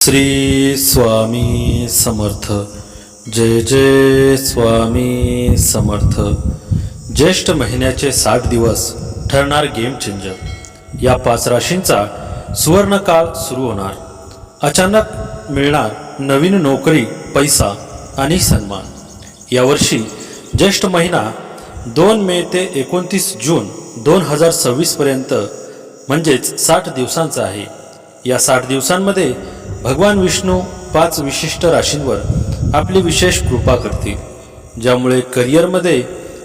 श्री स्वामी समर्थ। जय जय स्वामी समर्थ। ज्येष्ठ महिन्याचे 60 दिवस ठरणार गेम चेंजर। या 5 राशींचा सुवर्णकाळ सुरू होणार। अचानक मिळणार नवीन नोकरी, पैसा आणि सन्मान। यावर्षी ज्येष्ठ महिना 2 मे ते 29 जून 2026 पर्यंत म्हणजेच 60 दिवसांचा आहे। या 60 दिवसांमध्ये भगवान विष्णू 5 विशिष्ट राशींवर आपली विशेष कृपा करतील, ज्यामुळे करिअरमध्ये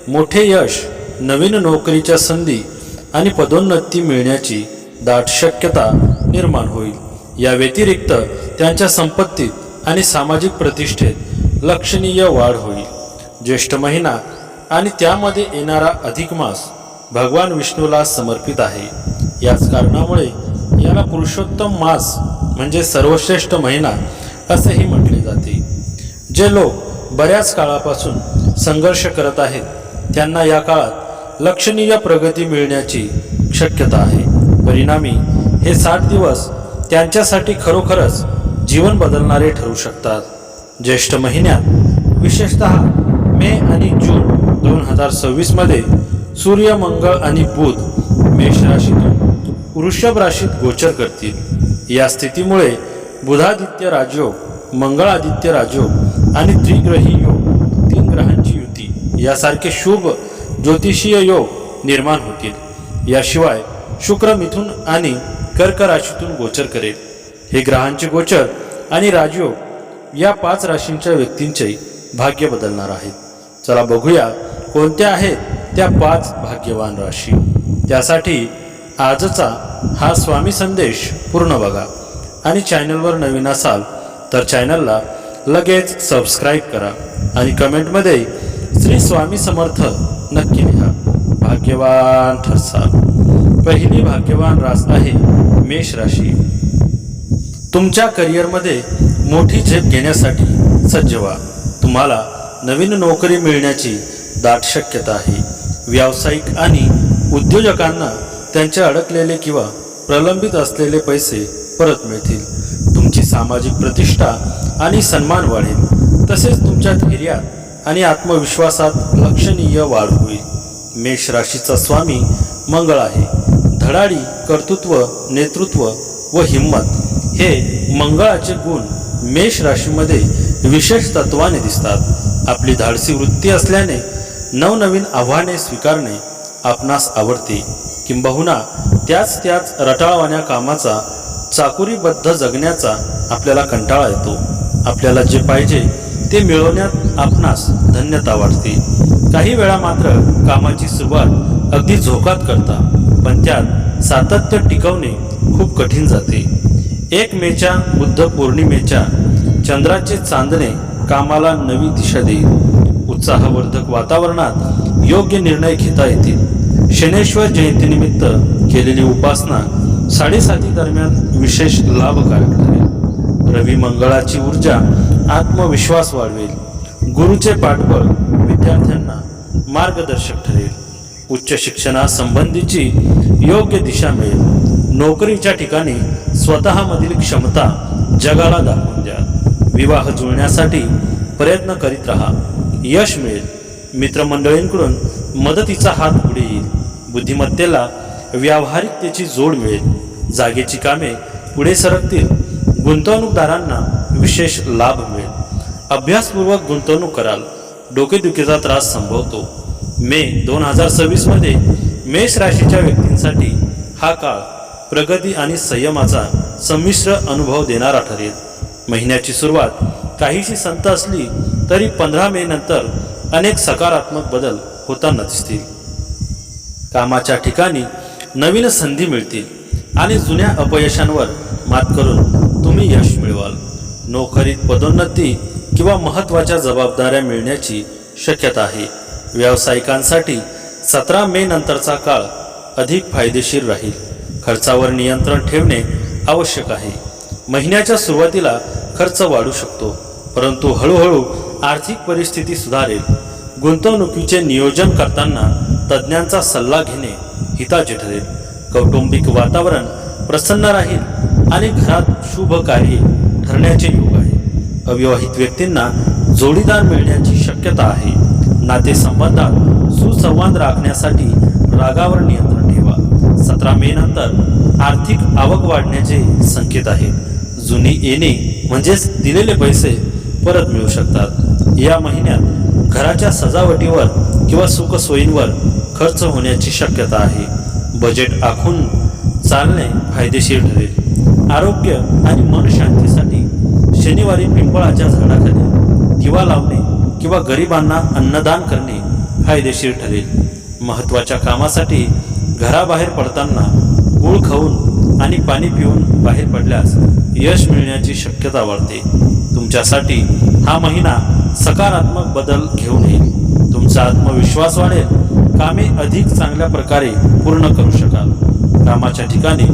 मोठे यश, नवीन नोकरीच्या संधी आणि पदोन्नती मिळण्याची दाट शक्यता निर्माण होईल। या व्यतिरिक्त त्यांच्या संपत्तीत आणि सामाजिक प्रतिष्ठेत लक्षणीय वाढ होईल। ज्येष्ठ महिना आणि त्यामध्ये येणारा अधिक मास भगवान विष्णूला समर्पित आहे। याच कारणामुळे याला पुरुषोत्तम मास म्हणजे सर्वश्रेष्ठ महिना असेही म्हटले जाते। जे लोक बऱ्याच काळापासून संघर्ष करत आहेत त्यांना या काळात लक्षणीय प्रगती मिळण्याची शक्यता आहे। परिणामी हे 60 दिवस त्यांच्यासाठी खरोखरच जीवन बदलणारे ठरू शकतात। ज्येष्ठ महिन्यात विशेषतः मे आणि जून 2026 मध्ये सूर्य, मंगळ आणि बुध मेष राशीतून वृषभ राशीत गोचर करतील। या स्थितीमुळे बुधादित्य राजयोग, मंगळादित्य राजयोग आणि त्रिग्रही योग, 3 ग्रहांची युती यासारखे शुभ ज्योतिषीय योग निर्माण होतील। याशिवाय शुक्र मिथुन आणि कर्क राशीतून गोचर करेल। हे ग्रहांचे गोचर आणि राजयोग या 5 राशींच्या व्यक्तींचे भाग्य बदलणार आहेत। चला बघूया कोणत्या आहेत त्या 5 भाग्यवान राशी। त्यासाठी आजचा हा स्वामी संदेश पूर्ण बघा आणि चॅनलवर नवीन असाल तर चॅनलला लगेच सबस्क्राईब करा आणि कमेंटमध्ये श्री स्वामी समर्थ नक्की लिहा। भाग्यवान ठरसाल। पहिली भाग्यवान रास आहे मेष राशी। तुमच्या करिअरमध्ये मोठी झेप घेण्यासाठी सज्ज व्हा। तुम्हाला नवीन नोकरी मिळण्याची दाट शक्यता आहे। व्यावसायिक आणि उद्योजकांना त्यांचे अडकलेले किंवा प्रलंबित असलेले पैसे परत मिळतील। तुमची सामाजिक प्रतिष्ठा आणि सन्मान वाढेल। तसेच तुमच्या धैर्यात आणि आत्मविश्वासात लक्षणीय वाढ होईल। मेष राशीचा स्वामी मंगळ आहे। धडाडी, कर्तृत्व, नेतृत्व व हिंमत हे मंगळाचे गुण मेष राशीमध्ये विशेष तत्वाने दिसतात। आपली धाडसी वृत्ती असल्याने नवनवीन आव्हाने स्वीकारणे आपणास आवडते। किंबहुना त्याच रटाळवाण्या कामाचा, चाकुरीबद्ध जगण्याचा आपल्याला कंटाळा येतो। आपल्याला जे पाहिजे ते मिळवण्यात आपणास धन्यता वाटते। काही वेळा मात्र कामाची सुरुवात अगदी झोकात करता, पण त्यात सातत्य टिकवणे खूप कठीण जाते। 1 मेच्या बुद्ध पौर्णिमेच्या चंद्राचे चांदणे कामाला नवी दिशा देईल। उत्साहवर्धक वातावरणात योग्य निर्णय घेता येतील। शनेश्वर जयंतीनिमित्त केलेली उपासना 7:30 दरम्यान विशेष लाभकारक ठरेल। रवी मंगळाची ऊर्जा आत्मविश्वास वाढवेल। गुरुचे पाठबळ विद्यार्थ्यांना मार्गदर्शक ठरेल। उच्च शिक्षणासंबंधीची योग्य दिशा मिळेल। नोकरीच्या ठिकाणी स्वतःमधील क्षमता जगाला दाखवून द्या। विवाह जुळण्यासाठी प्रयत्न करीत राहा, यश मिळेल। मित्रमंडळींकडून मदतीचा हात पुढे येईल। बुद्धिमत्तेला व्यावहारिकतेची जोड मिळेल। जागेची कामे पुढे सरकतील। गुंतवणूकदारांना विशेष लाभ मिळेल। अभ्यासपूर्वक गुंतवणूक कराल। डोकेदुखीचा त्रास संभवतो। मे 2026 मध्ये मेष राशीच्या व्यक्तींसाठी हा काळ प्रगती आणि संयमाचा संमिश्र अनुभव देणारा ठरेल। महिन्याची सुरुवात काहीशी संत असली तरी 15 मे नंतर अनेक सकारात्मक बदल होताना दिसतील। कामाच्या ठिकाणी नवीन संधी मिळतील आणि जुन्या अपयशांवर मात करून तुम्ही यश मिळवाल। नोकरीत पदोन्नती किंवा महत्त्वाच्या जबाबदाऱ्या मिळण्याची शक्यता आहे। व्यावसायिकांसाठी 17 मे नंतरचा काळ अधिक फायदेशीर राहील। खर्चावर नियंत्रण ठेवणे आवश्यक आहे। महिन्याच्या सुरुवातीला खर्च वाढू शकतो, परंतु हळूहळू आर्थिक परिस्थिती सुधारेल। गुंतवणुकीचे नियोजन करताना तज्ज्ञांचा सल्ला घेणे हिताचे ठरेल। कौटुंबिक वातावरण प्रसन्न राहील आणि घरात शुभ कार्ये ठरण्याचे योग आहे. अविवाहित व्यक्तींना जोडीदार मिळण्याची शक्यता आहे. नातेसंबंधात सुसंवाद राखण्यासाठी रागावर नियंत्रण ठेवा. 17 मे नंतर आर्थिक आवक वाढण्याचे संकेत आहेत. जुनी येणे म्हणजेच दिलेले पैसे परत मिळू शकतात. या महिन्यात घराच्या सजावटीवर किंवा सुखसोयींवर खर्च होण्याची शक्यता आहे. बजेट आखून चालणे फायदेशीर ठरेल. आरोग्य आणि मन शांतीसाठी शनिवारी पिंपळाच्या झाडाखाली दिवा लावणे किंवा गरिबांना अन्नदान करणे फायदेशीर ठरेल. महत्त्वाच्या कामासाठी घराबाहेर पडताना गूळ खाऊन आणि पाणी पिऊन बाहेर पडल्यास यश मिळण्याची शक्यता वाढते. तुमच्यासाठी हा महिना सकारात्मक बदल घेऊन येईल. तुमचा आत्मविश्वास वाढेल. कामे अधिक चांगल्या प्रकारे पूर्ण करू शकाल. कामाच्या ठिकाणी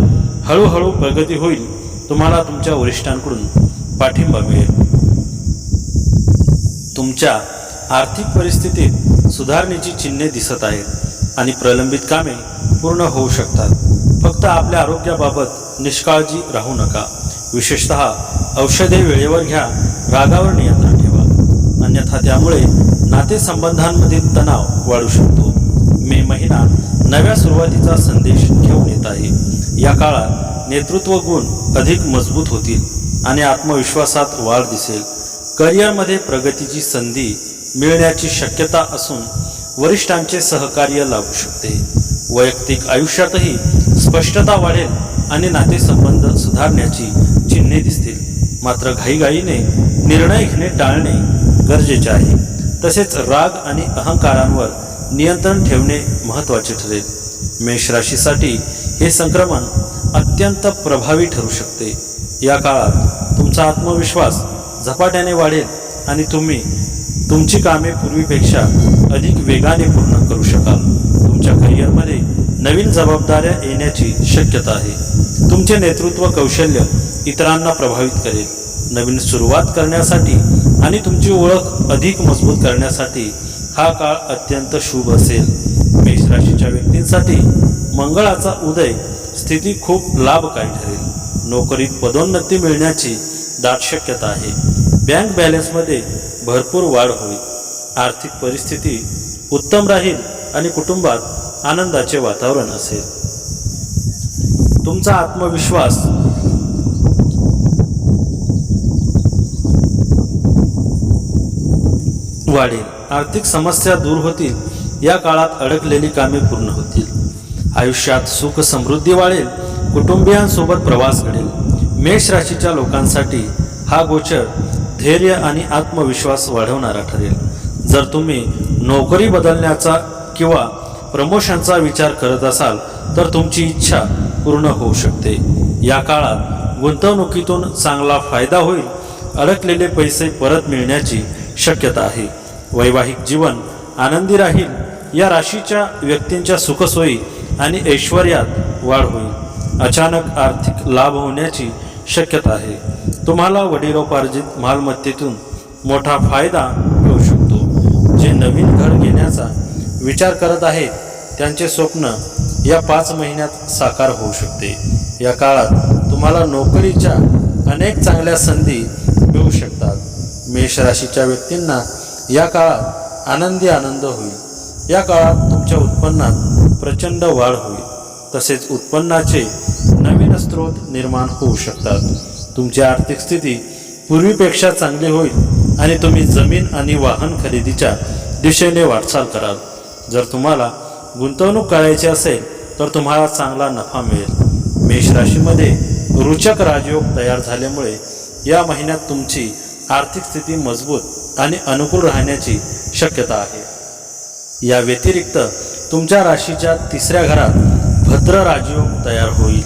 हळूहळू प्रगती होईल. तुम्हाला तुमच्या वरिष्ठांकडून पाठिंबा मिळेल. तुमच्या आर्थिक परिस्थितीत सुधारणेची चिन्हे दिसत आहेत आणि प्रलंबित कामे पूर्ण होऊ शकतात. फक्त आपल्या आरोग्याबाबत निष्काळजी राहू नका. विशेषतः औषधे वेळेवर घ्या. रागावर नियंत्रण ठेवा, अन्यथा त्यामुळे नातेसंबंधांमधील तणाव वाढू शकतो. मे महिना नव्या सुरुवातीचा संदेश घेऊन येत आहे. या काळात नेतृत्व गुण अधिक मजबूत होतील आणि आत्मविश्वासात वाढ दिसेल. करिअरमध्ये प्रगतीची संधी मिळण्याची शक्यता असून वरिष्ठांचे सहकार्य लाभू शकते. वैयक्तिक आयुष्यातही स्पष्टता वाढेल आणि नातेसंबंध सुधारण्याची चिन्हे दिसतील. मात्र घाईघाईने निर्णय घेणे टाळणे गरजेचे आहे. तसेच राग आणि अहंकारांवर नियंत्रण ठेवणे महत्त्वाचे ठरेल. मेष राशीसाठी हे संक्रमण अत्यंत प्रभावी ठरू शकते. या काळात तुमचा आत्मविश्वास झपाट्याने वाढेल आणि तुम्ही तुमची कामे पूर्वीपेक्षा अधिक वेगाने पूर्ण करू शकाल. तुमच्या करिअरमध्ये नवीन जबाबदाऱ्या येण्याची शक्यता आहे. तुमचे नेतृत्व कौशल्य इतरांना प्रभावित करेल. नवीन सुरुवात करण्यासाठी आणि तुमची ओळख अधिक मजबूत करण्यासाठी हा काळ अत्यंत शुभ असेल. मेष राशीच्या व्यक्तींसाठी मंगळाचा उदय स्थिती खूप लाभकारी ठरेल. नोकरीत पदोन्नती मिळण्याची दाट शक्यता आहे. बँक बॅलन्समध्ये भरपूर वाढ होईल. आर्थिक परिस्थिती उत्तम राहील आणि कुटुंबात आनंदाचे वातावरण असेल. तुमचा आत्मविश्वास वाढेल. आर्थिक समस्या दूर होतील. या काळात अडकलेली कामे पूर्ण होतील. आयुष्यात सुख समृद्धी वाढेल. कुटुंबियांसोबत प्रवास घडेल. मेष राशीच्या लोकांसाठी हा गोचर धैर्य आणि आत्मविश्वास वाढवणारा ठरेल. जर तुम्ही नोकरी बदलण्याचा किंवा प्रमोशनचा विचार करत असाल तर तुमची इच्छा पूर्ण होऊ शकते. या काळात गुंतवणुकीतून चांगला फायदा होईल. अडकलेले पैसे परत मिळण्याची शक्यता आहे. वैवाहिक जीवन आनंदी राहील. या राशीच्या व्यक्तींच्या सुखसोयी आणि ऐश्वर्यात वाढ होईल. अचानक आर्थिक लाभ होण्याची शक्यता आहे. तुम्हाला वडिलोपार्जित मालमत्तेतून मोठा फायदा मिळू शकतो. जे नवीन घर घेण्याचा विचार करत आहेत त्यांचे स्वप्न या 5 महिन्यात साकार होऊ शकते. या काळात तुम्हाला नोकरीच्या अनेक चांगल्या संधी मिळू शकतात. मेष राशीच्या व्यक्तींना या काळात आनंद होईल. या काळात तुमच्या उत्पन्नात प्रचंड वाढ होईल. तसेच उत्पन्नाचे नवीन स्रोत निर्माण होऊ शकतात. तुमची आर्थिक स्थिती पूर्वीपेक्षा चांगली होईल आणि तुम्ही जमीन आणि वाहन खरेदीच्या दिशेने वाटचाल कराल. जर तुम्हाला गुंतवणूक करायची असेल तर तुम्हाला चांगला नफा मिळेल. मेष राशीमध्ये रोचक राजयोग तयार झाल्यामुळे या महिन्यात तुमची आर्थिक स्थिती मजबूत आणि अनुकूल राहण्याची शक्यता आहे. या व्यतिरिक्त तुमच्या राशीच्या 3ऱ्या घरात भद्र राजयोग तयार होईल.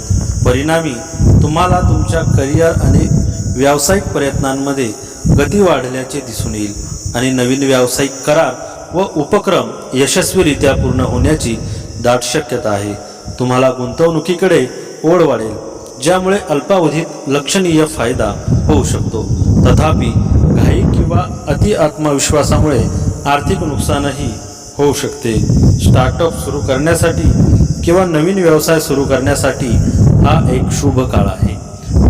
परिणामी तुम्हाला तुमच्या करिअर आणि व्यावसायिक प्रयत्नांमध्ये गती वाढल्याचे दिसून येईल आणि नवीन व्यावसायिक करार व उपक्रम यशस्वीरित्या पूर्ण होण्याची दाट शक्यता आहे. तुम्हाला गुंतवणुकीकडे ओढ वाढेल, ज्यामुळे अल्पावधीत लक्षणीय फायदा होऊ शकतो. तथापि घाई किंवा अति आत्मविश्वासामुळे आर्थिक नुकसानही होऊ शकते. स्टार्टअप सुरू करण्यासाठी किंवा नवीन व्यवसाय सुरू करण्यासाठी हा एक शुभ काळ आहे.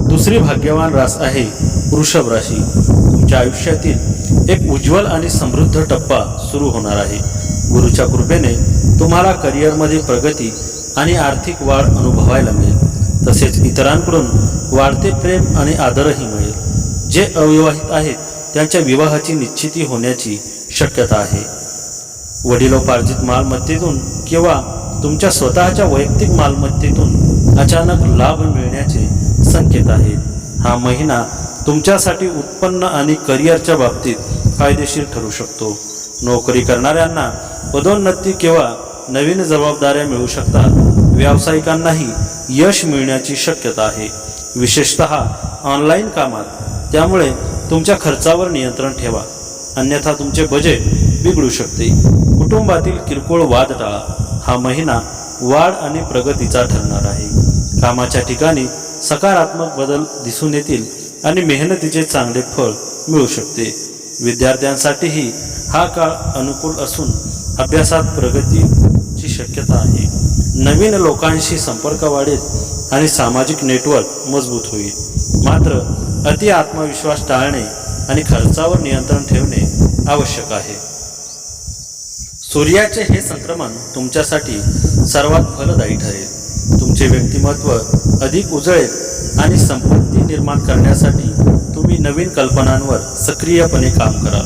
दुसरी भाग्यवान रास आहे वृषभ राशी, तुमच्या आयुष्यातील एक उज्ज्वल आणि समृद्ध टप्पा सुरू होणार आहे. गुरुच्या कृपेने तुम्हाला करिअरमध्ये प्रगती आणि आर्थिक वाढ अनुभवायला मिळेल. तसेच इतरांकडून वाढते प्रेम आणि आदरही मिळेल. जे अविवाहित आहेत त्यांच्या विवाहाची निश्चिती होण्याची शक्यता आहे. वडिलोपार्जित मालमत्तेतून किंवा तुमच्या स्वतःच्या वैयक्तिक मालमत्तेतून अचानक लाभ मिळण्याचे संकेत आहेत. हा महिना तुमच्यासाठी उत्पन्न आणि करिअरच्या बाबतीत फायदेशीर ठरू शकतो. नोकरी करणाऱ्यांना पदोन्नती किंवा नवीन जबाबदाऱ्या मिळू शकतात. व्यावसायिकांनाही यश मिळण्याची शक्यता आहे, विशेषतः ऑनलाईन कामात. त्यामुळे तुमच्या खर्चावर नियंत्रण ठेवा, अन्यथा तुमचे बजेट बिघडू शकते. कुटुंबातील किरकोळ वाद टाळा. हा महिना वाढ आणि प्रगतीचा ठरणार आहे. कामाच्या ठिकाणी सकारात्मक बदल दिसून येतील आणि मेहनतीचे चांगले फळ मिळू शकते. विद्यार्थ्यांसाठीही हा काळ अनुकूल असून अभ्यासात प्रगतीची शक्यता आहे. नवीन लोकांशी संपर्क वाढेल आणि सामाजिक नेटवर्क मजबूत होईल. मात्र अति आत्मविश्वास टाळणे आणि खर्चावर नियंत्रण ठेवणे आवश्यक आहे. सूर्याचे हे संक्रमण तुमच्यासाठी सर्वात फलदायी ठरेल. तुमचे व्यक्तिमत्व अधिक उजळेल आणि संपत्ती निर्माण करण्यासाठी तुम्ही नवीन कल्पनांवर सक्रियपणे काम कराल.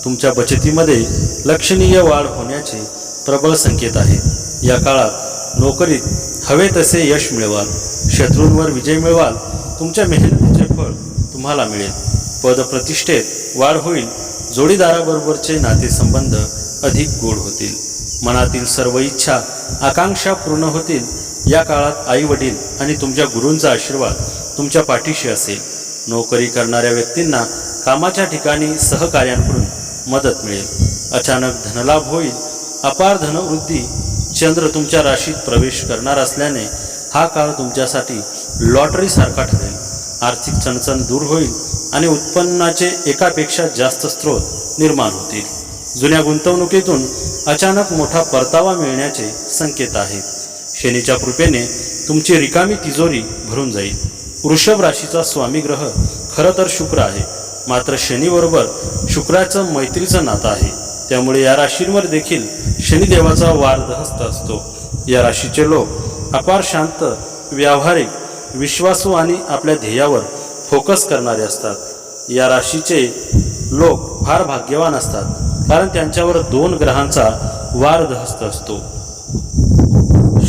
तुमच्या बचतीमध्ये लक्षणीय वाढ होण्याचे प्रबळ संकेत आहेत. या काळात नोकरीत हवे तसे यश मिळवाल. शत्रूंवर विजय मिळवाल. तुमच्या मेहनतीचे फळ तुम्हाला मिळेल. पदप्रतिष्ठेत वाढ होईल. जोडीदाराबरोबरचे नातेसंबंध अधिक गोड होतील. मनातील सर्व इच्छा आकांक्षा पूर्ण होतील. या काळात आई वडील आणि तुमच्या गुरूंचा आशीर्वाद तुमच्या पाठीशी असेल. नोकरी करणाऱ्या व्यक्तींना कामाच्या ठिकाणी सहकार्यांकडून मदत मिळेल. अचानक धनलाभ होईल. अपार धनवृद्धी. चंद्र तुमच्या राशीत प्रवेश करणार असल्याने हा काळ तुमच्यासाठी लॉटरीसारखा ठरेल. आर्थिक चणचण दूर होईल आणि उत्पन्नाचे एकापेक्षा जास्त स्रोत निर्माण होतील. जुन्या गुंतवणुकीतून अचानक मोठा परतावा मिळण्याचे संकेत आहेत. शनीच्या कृपेने तुमची रिकामी तिजोरी भरून जाईल. वृषभ राशीचा स्वामी ग्रह खरं तर शुक्र आहे, मात्र शनीबरोबर शुक्राचं मैत्रीचं नातं आहे. त्यामुळे या राशींवर देखील शनिदेवाचा वारदहस्त असतो. या राशीचे लोक अपार शांत, व्यावहारिक, विश्वासू आणि आपल्या ध्येयावर फोकस करणारे असतात. या राशीचे लोक फार भाग्यवान असतात, कारण त्यांच्यावर 2 ग्रहांचा वारदहस्त असतो.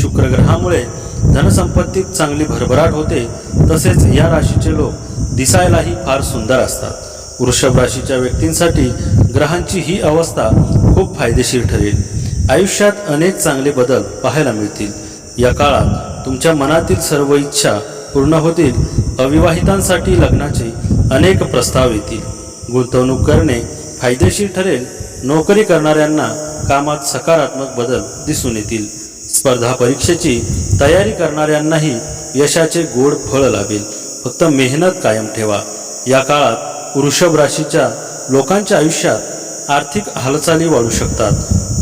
शुक्र ग्रहामुळे धनसंपत्तीत चांगली भरभराट होते. तसेच या राशीचे लोक दिसायलाही फार सुंदर असतात. वृषभ राशीच्या व्यक्तींसाठी ग्रहांची ही अवस्था खूप फायदेशीर ठरेल. आयुष्यात अनेक चांगले बदल पाहायला मिळतील. या काळात तुमच्या मनातील सर्व इच्छा पूर्ण होतील. अविवाहितांसाठी लग्नाचे अनेक प्रस्ताव येतील. गुंतवणूक करणे फायदेशीर ठरेल. नोकरी करणाऱ्यांना कामात सकारात्मक बदल दिसून येतील. स्पर्धा परीक्षेची तयारी करणाऱ्यांनाही यशाचे गोड फळ लाभेल. फक्त मेहनत कायम ठेवा. या काळात वृषभ राशीच्या लोकांच्या आयुष्यात आर्थिक हालचाली वाढू शकतात.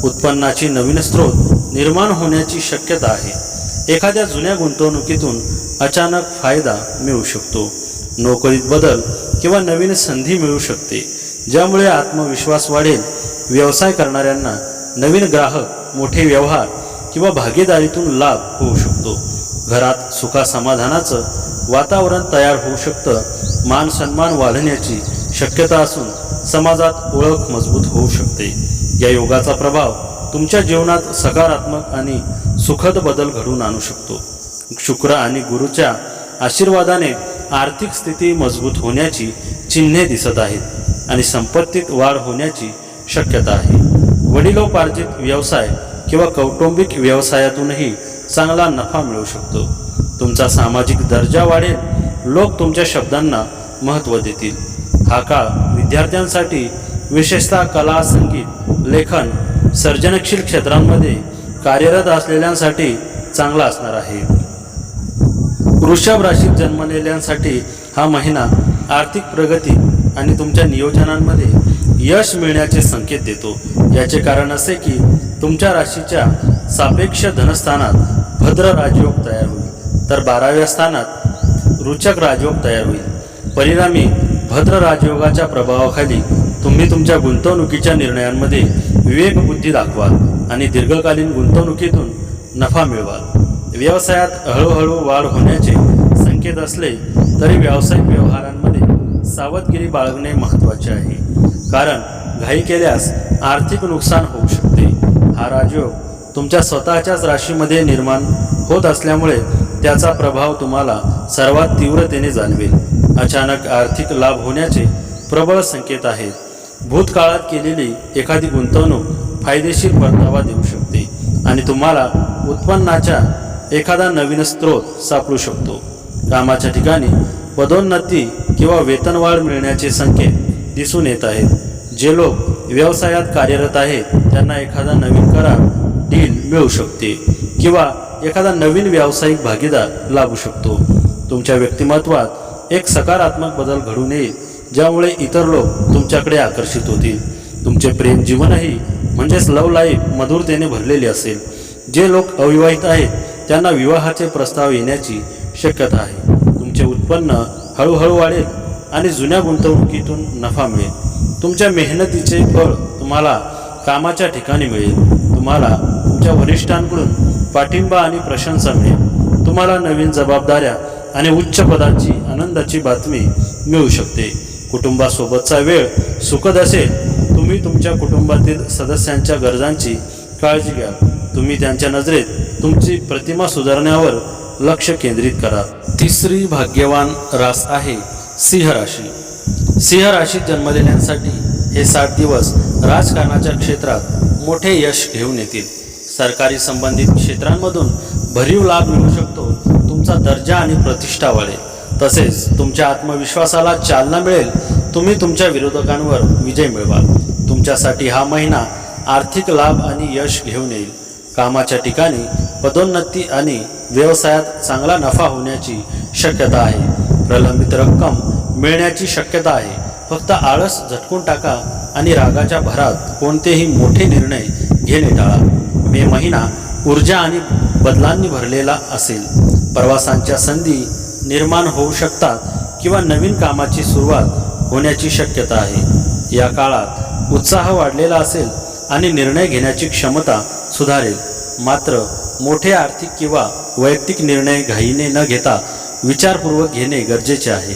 उत्पन्नाची नवीन स्रोत निर्माण होण्याची शक्यता आहे. एखाद्या जुन्या गुंतवणुकीतून अचानक फायदा मिळू शकतो. नोकरीत बदल किंवा नवीन संधी मिळू शकते, ज्यामुळे आत्मविश्वास वाढेल. व्यवसाय करणाऱ्यांना नवीन ग्राहक, मोठे व्यवहार किंवा भागीदारीतून लाभ होऊ शकतो. घरात सुखासमाधानाचं वातावरण तयार होऊ शकतं. मान सन्मान वाढण्याची शक्यता असून समाजात ओळख मजबूत होऊ शकते. या योगाचा प्रभाव तुमच्या जीवनात सकारात्मक आणि सुखद बदल घडवून आणू शकतो. शुक्र आणि गुरूच्या आशीर्वादाने आर्थिक स्थिती मजबूत होण्याची चिन्हे दिसत आहेत आणि संपत्तीत वाढ होण्याची शक्यता आहे. वडिलोपार्जित व्यवसाय किंवा कौटुंबिक व्यवसायातूनही चांगला नफा मिळू शकतो. तुमचा सामाजिक दर्जा वाढेल. लोक तुमच्या शब्दांना महत्त्व देतील. हा काळ विद्यार्थ्यांसाठी, विशेषतः कला, संगीत, लेखन, सर्जनशील क्षेत्रांमध्ये कार्यरत असलेल्यांसाठी चांगला असणार आहे. वृषभ राशीत जन्मलेल्यांसाठी हा महिना आर्थिक प्रगती आणि तुमच्या नियोजनांमध्ये यश मिळण्याचे संकेत देतो. याचे कारण असे की तुमच्या राशीच्या सापेक्ष धनस्थानात भद्र राजयोग तयार होईल, तर 12व्या स्थानात रुचक राजयोग तयार होईल. परिणामी भद्र राजयोगाच्या प्रभावाखाली तुम्ही तुमच्या गुंतवणुकीच्या निर्णयांमध्ये विवेकबुद्धी दाखवाल आणि दीर्घकालीन गुंतवणुकीतून नफा मिळवाल. व्यवसायात हळूहळू वाढ होण्याचे संकेत असले तरी व्यावसायिक व्यवहारांमध्ये सावधगिरी बाळगणे महत्त्वाचे आहे, कारण घाई केल्यास आर्थिक नुकसान होऊ शकते. हा राजयोग तुमच्या स्वतःच्याच राशीमध्ये निर्माण होत असल्यामुळे त्याचा प्रभाव तुम्हाला सर्वात तीव्रतेने जाणवेल. अचानक आर्थिक लाभ होण्याचे प्रबळ संकेत आहेत. भूतकाळात केलेली एखादी गुंतवणूक फायदेशीर परतावा देऊ शकते आणि तुम्हाला उत्पन्नाचा एखादा नवीन स्रोत सापडू शकतो. कामाच्या ठिकाणी पदोन्नती किंवा वेतनवाढ मिळण्याचे संकेत दिसून येत आहेत. जे लोक व्यवसायात कार्यरत आहेत त्यांना एखादा नवीन करार डील मिळू शकते किंवा एखादा नवीन व्यावसायिक भागीदार लाभू शकतो. तुमच्या व्यक्तिमत्वात एक सकारात्मक बदल घडून येईल, ज्यामुळे इतर लोक तुमच्याकडे आकर्षित होतील. तुमचे प्रेम जीवनही म्हणजेच लव्ह लाईफ मधुरतेने भरलेले असेल. जे लोक अविवाहित आहेत त्यांना विवाहाचे प्रस्ताव येण्याची शक्यता आहे. तुमचे उत्पन्न हळूहळू वाढेल आणि जुन्या गुंतवणुकीतून नफा मिळेल. तुमच्या मेहनतीचे फळ तुम्हाला कामाच्या ठिकाणी मिळेल. तुम्हाला तुमच्या वरिष्ठांकडून पाठिंबा आणि प्रशंसा मिळेल. तुम्हाला नवीन जबाबदाऱ्या आणि उच्च पदाची आनंदाची बातमी मिळू शकते. कुटुंबासोबतचा वेळ सुखद असेल. तुम्ही तुमच्या कुटुंबातील सदस्यांच्या गरजांची काळजी घ्या. तुम्ही त्यांच्या नजरेत तुमची प्रतिमा सुधारण्यावर लक्ष केंद्रित करा. तिसरी भाग्यवान रास आहे सिंह राशी. सिंह राशीत जन्मलेल्यांसाठी हे 60 दिवस राजकारणाच्या क्षेत्रात मोठे यश घेऊन येतील. सरकारी संबंधित क्षेत्रांमधून भरीव लाभ मिळू शकतो. तुमचा दर्जा आणि प्रतिष्ठा वाढेल. तसेच तुमच्या आत्मविश्वासाला चालना मिळेल. तुम्ही तुमच्या विरोधकांवर विजय मिळवाल. तुमच्यासाठी हा महिना आर्थिक लाभ आणि यश घेऊन येईल. कामाच्या ठिकाणी पदोन्नती आणि व्यवसायात चांगला नफा होण्याची शक्यता आहे. प्रलंबित रक्कम मिळण्याची शक्यता आहे. फक्त आळस झटकून टाका आणि रागाच्या भरात कोणतेही मोठे निर्णय घेणे टाळा. मे महिना ऊर्जा आणि बदलांनी भरलेला असेल. प्रवासांच्या संधी निर्माण होऊ शकतात किंवा नवीन कामाची सुरुवात होण्याची शक्यता आहे. या काळात उत्साह वाढलेला असेल आणि निर्णय घेण्याची क्षमता सुधारेल. मात्र मोठे आर्थिक किंवा वैयक्तिक निर्णय घाईने न घेता विचारपूर्वक घेणे गरजेचे आहे.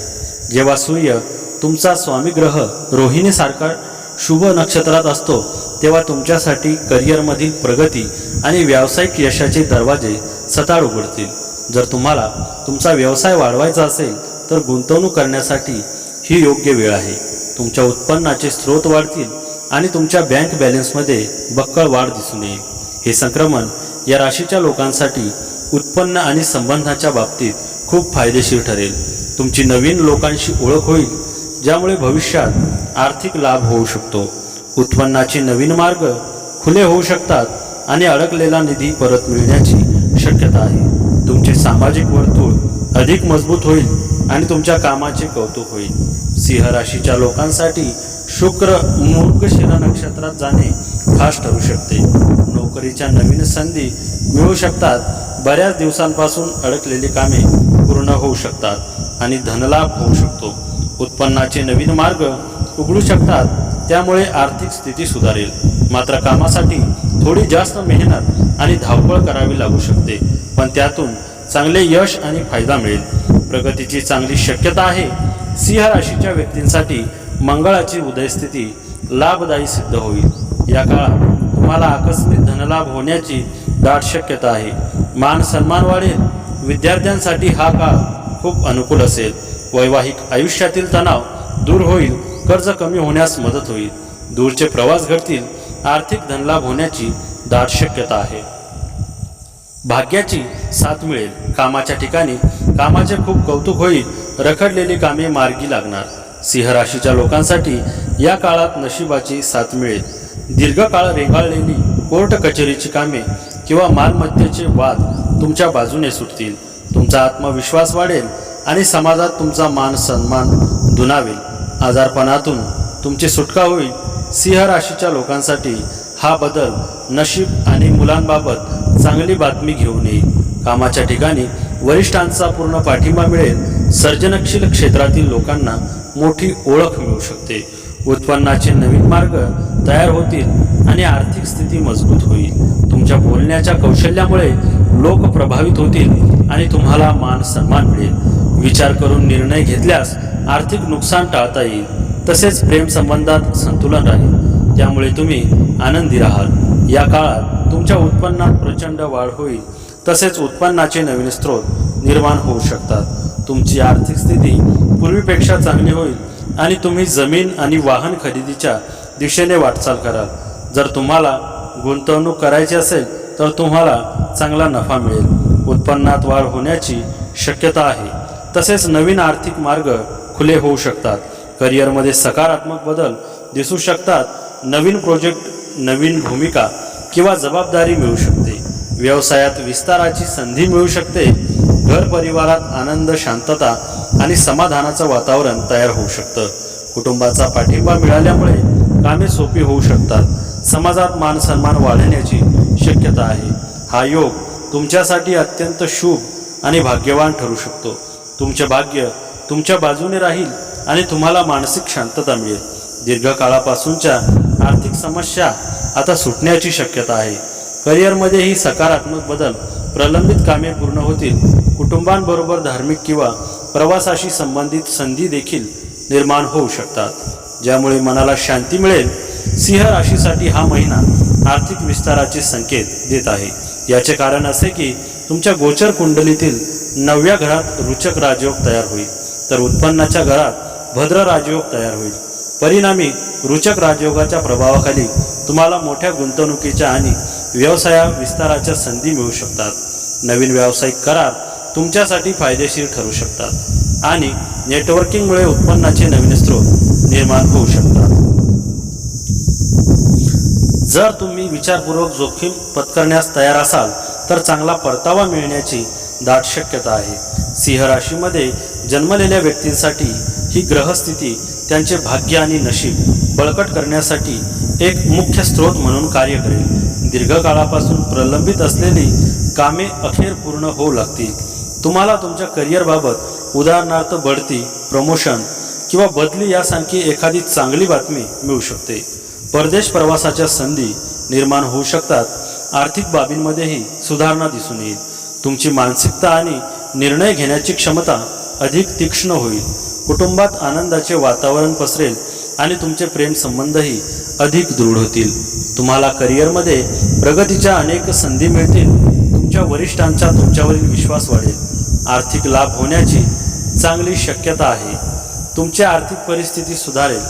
जेव्हा सूर्य तुमचा स्वामी ग्रह रोहिणीसारखा शुभ नक्षत्रात असतो तेव्हा तुमच्यासाठी करिअरमधील प्रगती आणि व्यावसायिक यशाचे दरवाजे सताड उघडतील. जर तुम्हाला तुमचा व्यवसाय वाढवायचा असेल तर गुंतवणूक करण्यासाठी ही योग्य वेळ आहे. तुमच्या उत्पन्नाचे स्रोत वाढतील आणि तुमच्या बँक बॅलन्समध्ये बक्कळ वाढ दिसून येईल. हे संक्रमण या राशीच्या लोकांसाठी उत्पन्न आणि संबंधाच्या बाबतीत खूप फायदेशीर ठरेल. तुमची नवीन लोकांशी ओळख होईल, ज्यामुळे भविष्यात आर्थिक लाभ होऊ शकतो. उत्पन्नाचे नवीन मार्ग खुले होऊ शकतात आणि अडकलेला निधी परत मिळण्याची शक्यता आहे. तुमचे सामाजिक वर्तुळ अधिक मजबूत होईल आणि तुमच्या कामाचे कौतुक होईल. सिंह राशीच्या लोकांसाठी शुक्र मृगशिरा नक्षत्रात जाणे खास ठरू शकते. नोकरीच्या नवीन संधी मिळू शकतात. बऱ्याच दिवसांपासून अडकलेली कामे पूर्ण होऊ शकतात आणि धनलाभ होऊ शकतो. उत्पन्नाचे नवीन मार्ग उघडू शकतात, त्यामुळे आर्थिक स्थिती सुधारेल. मात्र कामासाठी थोडी जास्त मेहनत आणि धावपळ करावी लागू शकते, पण त्यातून चांगले यश आणि फायदा मिळेल. प्रगतीची चांगली शक्यता आहे. सिंह राशीच्या व्यक्तींसाठी मंगळाची उदयस्थिती लाभदायी सिद्ध होईल. या काळात तुम्हाला आकस्मिक धनलाभ होण्याची दाट शक्यता आहे. मान सन्मान वाढेल. विद्यार्थ्यांसाठी हा काळ खूप अनुकूल असेल. वैवाहिक आयुष्यातील तणाव दूर होईल. कर्ज कमी होण्यास मदत होईल. दूरचे प्रवास घडतील. आर्थिक धनलाभ होण्याची दाट शक्यता आहे. भाग्याची साथ मिळेल. कामाच्या ठिकाणी कामाचे खूप कौतुक होईल. रखडलेली कामे मार्गी लागणार. सिंह राशीच्या लोकांसाठी या काळात नशिबाची साथ मिळेल. दीर्घकाळ रेंगाळलेली कोर्ट कचेरीची कामे किंवा मालमत्तेचे वाद तुमच्या बाजूने सुटतील. तुमचा आत्मविश्वास वाढेल आणि समाजात तुमचा मान सन्मान दुणावेल. आजारपणातून तुमची सुटका होईल. सिंह राशीच्या लोकांसाठी हा बदल नशीब आणि मुलांबाबत चांगली बातमी घेऊन येईल. कामाच्या ठिकाणी वरिष्ठांचा पूर्ण पाठिंबा मिळेल. सर्जनशील क्षेत्रातील लोकांना मोठी ओळख मिळू शकते. उत्पन्नाचे नवीन मार्ग तयार होतील आणि आर्थिक स्थिती मजबूत होईल. तुमच्या बोलण्याच्या कौशल्यामुळे लोक प्रभावित होतील आणि तुम्हाला मान सन्मान मिळेल. विचार करून निर्णय घेतल्यास आर्थिक नुकसान टाळता येईल. तसेच प्रेम संबंधात संतुलन राहील, त्यामुळे तुम्ही आनंदी राहाल. या काळात तुमच्या उत्पन्नात प्रचंड वाढ होईल. तसेच उत्पन्नाचे नवीन स्रोत निर्माण होऊ शकतात. तुमची आर्थिक स्थिती पूर्वीपेक्षा चांगली होईल आणि तुम्ही जमीन आणि वाहन खरेदीच्या दिशेने वाटचाल कराल. जर तुम्हाला गुंतवणूक करायची असेल तर तुम्हाला चांगला नफा मिळेल. उत्पन्नात वाढ होण्याची शक्यता आहे. तसेच नवीन आर्थिक मार्ग खुले होऊ शकतात. करिअरमध्ये सकारात्मक बदल दिसू शकतात. नवीन प्रोजेक्ट, नवीन भूमिका किंवा जबाबदारी मिळू शकते. व्यवसायात विस्ताराची संधी मिळू शकते. घर परिवारात आनंद, शांतता आणि समाधानाचं वातावरण तयार होऊ शकतं. कुटुंबाचा पाठिंबा मिळाल्यामुळे कामे सोपी होऊ शकतात. समाजात मान सन्मान वाढण्याची शक्यता आहे. हा योग तुमच्यासाठी अत्यंत शुभ आणि भाग्यवान ठरू शकतो. तुमचे भाग्य तुमच्या बाजूने राहील आणि तुम्हाला मानसिक शांतता मिळेल. दीर्घकाळापासूनच्या आर्थिक समस्या आता सुटण्याची शक्यता आहे. करिअरमध्येही सकारात्मक बदल, प्रलंबित कामे पूर्ण होतील. कुटुंबांबरोबर धार्मिक किंवा प्रवासाशी संबंधित संधी देखील निर्माण होऊ शकतात, ज्यामुळे मनाला शांती मिळेल. सिंह राशीसाठी हा महिना आर्थिक विस्ताराचे संकेत देत आहे. याचे कारण असे की तुमच्या गोचर कुंडलीतील 9व्या घरात रुचक राजयोग तयार होईल, तर उत्पन्नाच्या घरात भद्र राजयोग तयार होईल. परिणामी रुचक राजयोगाच्या प्रभावाखाली तुम्हाला मोठ्या गुंतवणुकीच्या आणि व्यवसाय विस्ताराच्या संधी मिळू शकतात. नवीन व्यावसायिक करार तुमच्यासाठी फायदेशीर ठरू शकतात आणि नेटवर्किंगमुळे उत्पन्नाचे नवीन स्रोत निर्माण होऊ शकतात. जर तुम्ही विचारपूर्वक जोखीम पत्करण्यास तयार असाल तर चांगला परतावा मिळण्याची दाट शक्यता आहे. सिंह राशीमध्ये जन्मलेल्या व्यक्तींसाठी ही ग्रहस्थिती त्यांचे भाग्य आणि नशीब बळकट करण्यासाठी एक मुख्य स्रोत म्हणून कार्य करेल. दीर्घकाळापासून प्रलंबित असलेली कामे अखेर पूर्ण होऊ लागतील. तुम्हाला तुमच्या करिअरबाबत, उदाहरणार्थ बढती, प्रमोशन किंवा बदली यासारखी एखादी चांगली बातमी मिळू शकते. परदेश प्रवासाच्या संधी निर्माण होऊ शकतात. आर्थिक बाबींमध्येही सुधारणा दिसून येईल. तुमची मानसिकता आणि निर्णय घेण्याची क्षमता अधिक तीक्ष्ण होईल. कुटुंबात आनंदाचे वातावरण पसरेल आणि तुमचे प्रेम संबंधही अधिक दृढ होतील. तुम्हाला करिअरमध्ये प्रगतीच्या अनेक संधी मिळतील. तुमच्या वरिष्ठांचा तुमच्यावरील विश्वास वाढेल. आर्थिक लाभ होण्याची चांगली शक्यता आहे. तुमची आर्थिक परिस्थिती सुधारेल.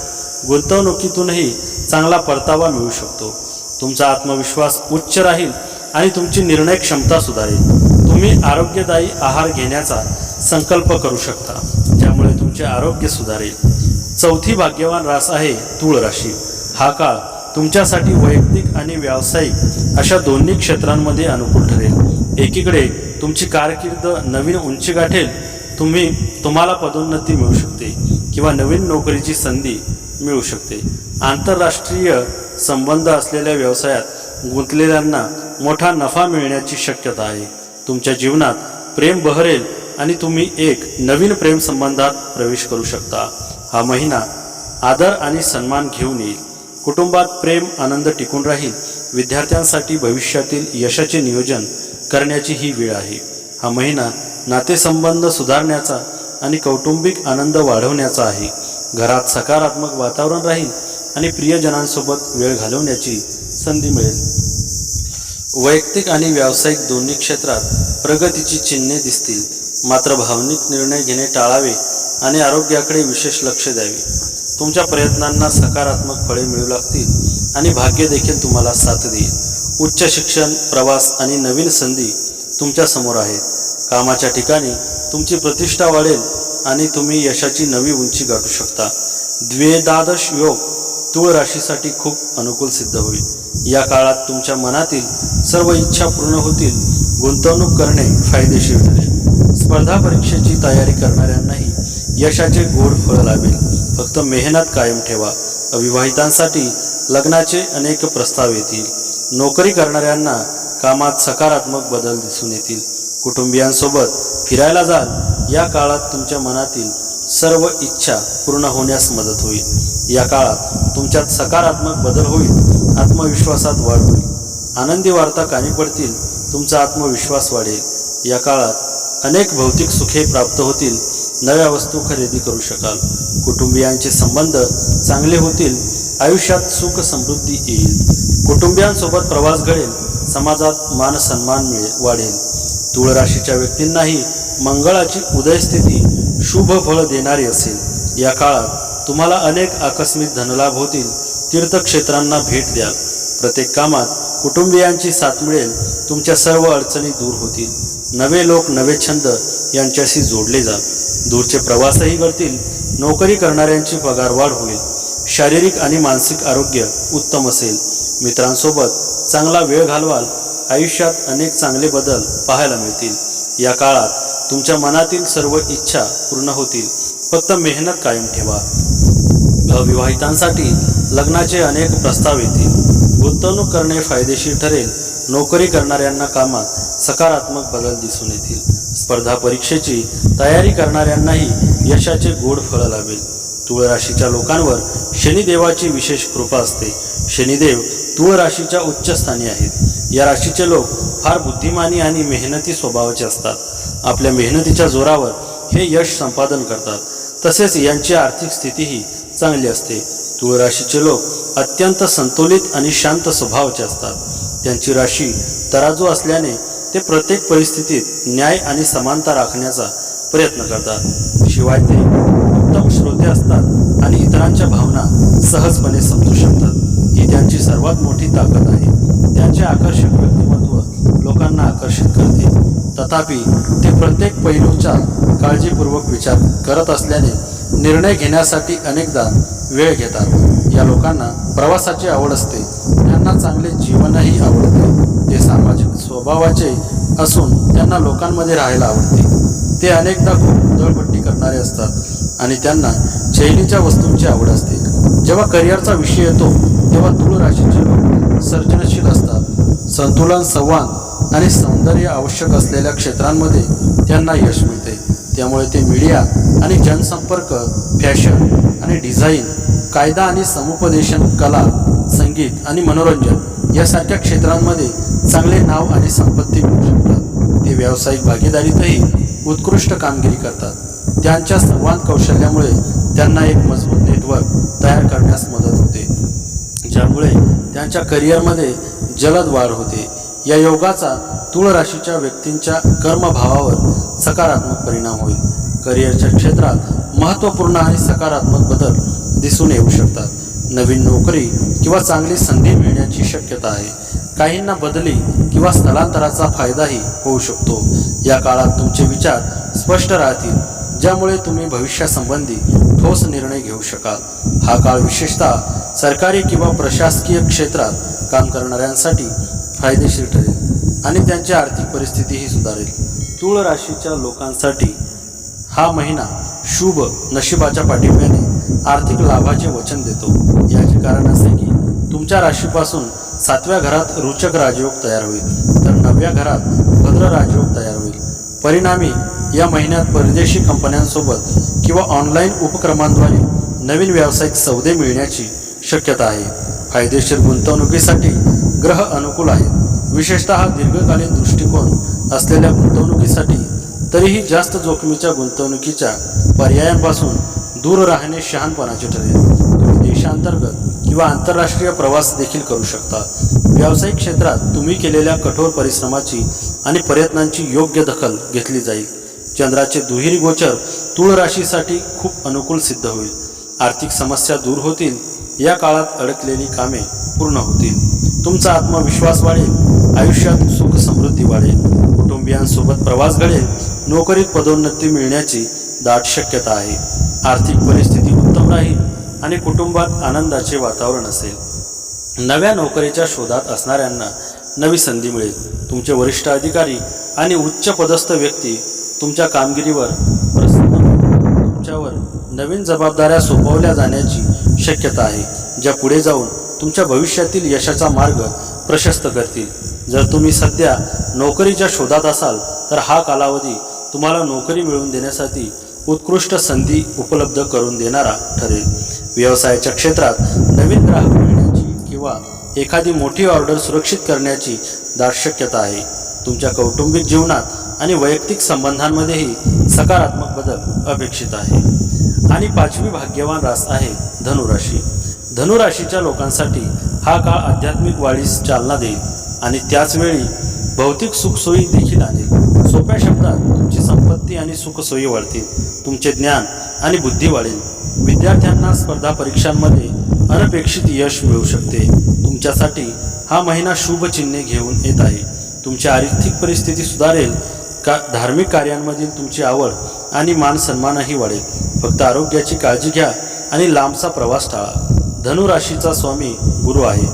गुंतवणुकीतूनही चांगला परतावा मिळू शकतो. तुमचा आत्मविश्वास उच्च राहील आणि तुमची निर्णय क्षमता सुधारेल. तुम्ही आरोग्यदायी आहार घेण्याचा संकल्प करू शकता, ज्यामुळे तुमचे आरोग्य सुधारेल. चौथी भाग्यवान रास आहे तूळ राशी. हा काळ तुमच्यासाठी वैयक्तिक आणि व्यावसायिक अशा दोन्ही क्षेत्रांमध्ये अनुकूल ठरेल. एकीकडे तुमची कारकीर्द नवीन उंची गाठेल. तुम्हाला पदोन्नती मिळू शकते किंवा नवीन नोकरीची संधी मिळू शकते. आंतरराष्ट्रीय संबंध असलेल्या व्यवसायात गुंतलेल्यांना मोठा नफा मिळण्याची शक्यता आहे. तुमच्या जीवनात प्रेम बहरेल आणि तुम्ही एक नवीन प्रेम संबंधात प्रवेश करू शकता. हा महिना आदर आणि सन्मान घेऊन येईल. कुटुंबात प्रेम, आनंद टिकून राहील. विद्यार्थ्यांसाठी भविष्यातील यशाचे नियोजन करण्याची ही वेळ आहे. हा महिना नातेसंबंध सुधारण्याचा आणि कौटुंबिक आनंद वाढवण्याचा आहे. घरात सकारात्मक वातावरण राहील आणि प्रियजनांसोबत वेळ घालवण्याची संधी मिळेल. वैयक्तिक आणि व्यावसायिक दोन्ही क्षेत्रात प्रगतीची चिन्हे दिसतील. मात्र भावनिक निर्णय घेणे टाळावे आणि आरोग्याकडे विशेष लक्ष द्यावे. तुमच्या प्रयत्नांना सकारात्मक फळे मिळू लागतील आणि भाग्य देखील तुम्हाला साथ देईल. उच्च शिक्षण, प्रवास आणि नवीन संधी तुमच्या समोर आहेत. कामाच्या ठिकाणी तुमची प्रतिष्ठा वाढेल आणि तुम्ही यशाची नवी उंची गाठू शकता. द्वेदादश योग तूळ राशीसाठी खूप अनुकूल सिद्ध होईल. या काळात तुमच्या मनातील सर्व इच्छा पूर्ण होतील. गुंतवणूक करणे फायदेशीर ठरेल. स्पर्धा परीक्षेची तयारी करणाऱ्यांनाही यशाचे गोड फळ लाभेल. फक्त मेहनत कायम ठेवा. अविवाहितांसाठी लग्नाचे अनेक प्रस्ताव येतील. नोकरी करणाऱ्यांना कामात सकारात्मक बदल दिसून येतील. कुटुंबियांसोबत फिरायला जाल. या काळात तुमच्या मनातील सर्व इच्छा पूर्ण होण्यास मदत होईल। या काळात तुमच्यात सकारात्मक बदल होईल, आत्मविश्वासात वाढ होईल, आनंदी वार्ता कानी पडतील, तुमचा आत्मविश्वास वाढेल। या काळात अनेक भौतिक सुखे प्राप्त होतील, नव्या वस्तू खरेदी करू शकाल, कुटुंबियांचे संबंध चांगले होतील, आयुष्यात सुख समृद्धी येईल, कुटुंबियांसोबत प्रवास घडेल, समाजात मान सन्मान वाढेल। तूळ राशीच्या व्यक्तींनाही मंगळाची उदयस्थिती शुभ फळ देणारी असेल। या काळात तुम्हाला अनेक आकस्मिक धनलाभ होतील, तीर्थक्षेत्रांना भेट द्याल, प्रत्येक कामात कुटुंबियांची साथ मिळेल, तुमच्या सर्व अडचणी दूर होतील, नवे लोक नवे छंद यांच्याशी जोडले जाल, दूरचे प्रवासही घडतील, नोकरी करणाऱ्यांची पगारवाढ होईल, शारीरिक आणि मानसिक आरोग्य उत्तम असेल, मित्रांसोबत चांगला वेळ घालवाल, आयुष्यात अनेक चांगले बदल पाहायला मिळतील। या काळात तुमच्या मनातील सर्व इच्छा पूर्ण होतील, फक्त मेहनत कायम ठेवा। अविवाहितांसाठी लग्नाचे अनेक प्रस्ताव येतील, गुंतवणूक करणे फायदेशीर ठरेल, नोकरी करणाऱ्यांना कामात सकारात्मक बदल दिसून येतील, स्पर्धा परीक्षेची तयारी करणाऱ्यांनाही यशाचे गोड फळ लाभेल। तूळ राशीच्या लोकांवर शनिदेवाची विशेष कृपा असते। शनिदेव तूळ राशीच्या उच्च स्थानी आहेत। या राशीचे लोक फार बुद्धिमानी आणि मेहनती स्वभावाचे असतात। आपल्या मेहनतीच्या जोरावर हे यश संपादन करतात, तसेच यांची आर्थिक स्थितीही चांगली असते। तूळ राशीचे लोक अत्यंत संतुलित आणि शांत स्वभावाचे असतात। त्यांची राशी तराजू असल्याने ते प्रत्येक परिस्थितीत न्याय आणि समानता राखण्याचा प्रयत्न करतात। शिवाय ते उत्तम श्रोते असतात आणि इतरांच्या भावना सहजपणे समजू शकतात। ही त्यांची सर्वात मोठी ताकद आहे। त्यांचे आकर्षक व्यक्तिमत्व लोकांना आकर्षित करते, तथापि ते प्रत्येक पैलूचा काळजीपूर्वक विचार करत असल्याने निर्णय घेण्यासाठी अनेकदा वेळ घेतात। या लोकांना प्रवासाची आवड असते, त्यांना चांगले जीवनही आवडते, ते सामाजिक स्वभावाचे असून त्यांना लोकांमध्ये राहायला आवडते। ते अनेकदा खूप उधळपट्टी करणारे असतात आणि त्यांना शैलीच्या वस्तूंची आवड असते। जेव्हा करिअरचा विषय येतो तेव्हा तूळ राशीचे लोक सर्जनशील असतात। संतुलन, संवाद आणि सौंदर्य आवश्यक असलेल्या क्षेत्रांमध्ये त्यांना यश मिळते, त्यामुळे ते मीडिया आणि जनसंपर्क, फॅशन आणि डिझाईन, कायदा आणि समुपदेशन, कला, संगीत आणि मनोरंजन यासारख्या क्षेत्रांमध्ये चांगले नाव आणि संपत्ती मिळवू शकतात। ते व्यावसायिक भागीदारीतही उत्कृष्ट कामगिरी करतात। त्यांच्या संवाद कौशल्यामुळे त्यांना एक मजबूत नेटवर्क तयार करण्यास मदत होते, ज्यामुळे त्यांच्या करिअरमध्ये जलद वाढ होते। या योगाचा तूळ राशीच्या व्यक्तींच्या कर्मभावावर सकारात्मक परिणाम होईल। करिअरच्या क्षेत्रात महत्त्वपूर्ण आणि सकारात्मक बदल दिसून येऊ शकतात। नवीन नोकरी किंवा चांगली संधी मिळण्याची शक्यता आहे। काहींना बदली किंवा स्थलांतराचा फायदाही होऊ शकतो। या काळात तुमचे विचार स्पष्ट राहतील, ज्यामुळे तुम्ही भविष्यासंबंधी ठोस निर्णय घेऊ शकाल। हा काळ विशेषतः सरकारी किंवा प्रशासकीय क्षेत्रात काम करणाऱ्यांसाठी फायदेशीर ठरेल आणि त्यांची आर्थिक परिस्थितीही सुधारेल। तूळ राशीच्या लोकांसाठी हा महिना शुभ नशिबाच्या पाठिंब्याने आर्थिक लाभाचे वचन देतो। याचे कारण असे की तुमच्या राशीपासून 7व्या घरात रुचक राजयोग तयार होईल, तर 9व्या घरात भद्र राजयोग तयार होईल। परिणामी या महिन्यात परदेशी कंपन्यांसोबत किंवा ऑनलाईन उपक्रमांद्वारे नवीन व्यावसायिक सौदे मिळण्याची शक्यता आहे। फायदेशीर गुंतवणुकीसाठी ग्रह अनुकूल आहेत, विशेषतः दीर्घकालीन दृष्टिकोन असलेल्या गुंतवणुकीसाठी। तरीही जास्त जोखमीच्या गुंतवणुकीच्या पर्यायांपासून दूर राहणे शहाणपणाचे ठरेल। तुम्ही देशांतर्गत किंवा आंतरराष्ट्रीय प्रवास देखील करू शकता। व्यावसायिक क्षेत्रात तुम्ही केलेल्या कठोर परिश्रमाची आणि प्रयत्नांची योग्य दखल घेतली जाईल। चंद्राचे दुहेरी गोचर तूळ राशीसाठी खूप अनुकूल सिद्ध होईल। आर्थिक समस्या दूर होतील, या काळात अडकलेली कामे पूर्ण होतील, तुमचा आत्मविश्वास वाढेल, आयुष्यात सुख समृद्धी वाढेल, कुटुंबियांसोबत प्रवास घडेल, नोकरीत पदोन्नती मिळण्याची दाट शक्यता आहे। आर्थिक परिस्थिती उत्तम राहील आणि कुटुंबात आनंदाचे वातावरण असेल। नव्या नोकरीच्या शोधात असणाऱ्यांना नवी संधी मिळेल। तुमचे वरिष्ठ अधिकारी आणि उच्च पदस्थ व्यक्ती तुमच्या कामगिरीवर प्रसन्न होतील। तुमच्यावर नवीन जबाबदाऱ्या सोपवल्या जाण्याची शक्यता आहे, ज्या पुढे जाऊन तुमच्या भविष्यातील यशाचा मार्ग प्रशस्त करतील। जर तुम्ही सध्या नोकरीच्या शोधात असाल तर हा कालावधी तुम्हाला नोकरी मिळवून देण्यासाठी उत्कृष्ट संधी उपलब्ध करून देणारा ठरेल. व्यवसायाच्या क्षेत्रात नवीन ग्राहक मिळण्याची किंवा एखादी मोठी ऑर्डर सुरक्षित करण्याची दाट शक्यता आहे. तुमच्या कौटुंबिक जीवनात आणि वैयक्तिक संबंधांमध्येही सकारात्मक बदल अपेक्षित आहे. आणि 5वी भाग्यवान रास आहे धनुराशी. धनुराशीच्या लोकांसाठी हा काळ आध्यात्मिक वाढीस चालना देईल आणि त्याचवेळी भौतिक सुखसोयी देखील आणेल. सोप्या शब्दात तुमची संपत्ती आणि सुखसोयी वाढतील. तुमचे ज्ञान आणि बुद्धी वाढेल. विद्यार्थ्यांना स्पर्धा परीक्षांमध्ये अनपेक्षित यश मिळू शकते. तुमच्यासाठी हा महिना शुभ चिन्हे घेऊन येत आहे. तुमची आर्थिक परिस्थिती सुधारेल. धार्मिक कार्यांमधील तुमची आवड आणि मान सन्मानही वाढेल. फक्त आरोग्याची काळजी घ्या आणि लांबचा प्रवास टाळा. धनुराशीचा स्वामी गुरु आहे.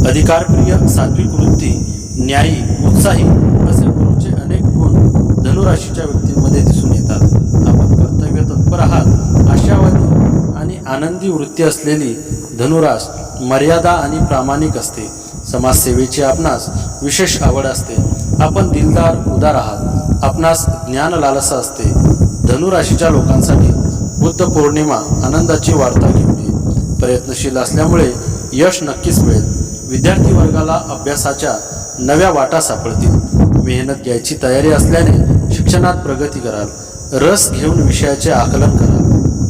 अधिकारप्रिय, सात्विक वृत्ती, न्यायी, उत्साही असे गुरूचे अनेक गुण धनुराशीच्या व्यक्तींमध्ये दिसून येतात. आपण कर्तव्य तत्पर आहात. आशावादी आणि आनंदी वृत्ती असलेली धनुरास मर्यादा आणि प्रामाणिक असते. समाजसेवेची आपणास विशेष आवड असते. आपण दिलदार, उदार आहात. आपणास ज्ञान लालसा असते. धनुराशीच्या लोकांसाठी बुद्ध पौर्णिमा आनंदाची वार्ता घेऊन येईल. प्रयत्नशील असल्यामुळे यश नक्कीच मिळेल. विद्यार्थी वर्गाला अभ्यासाच्या नव्या वाटा सापडतील. मेहनत घ्यायची तयारी असल्याने शिक्षणात प्रगती कराल. रस घेऊन विषयाचे आकलन कराल.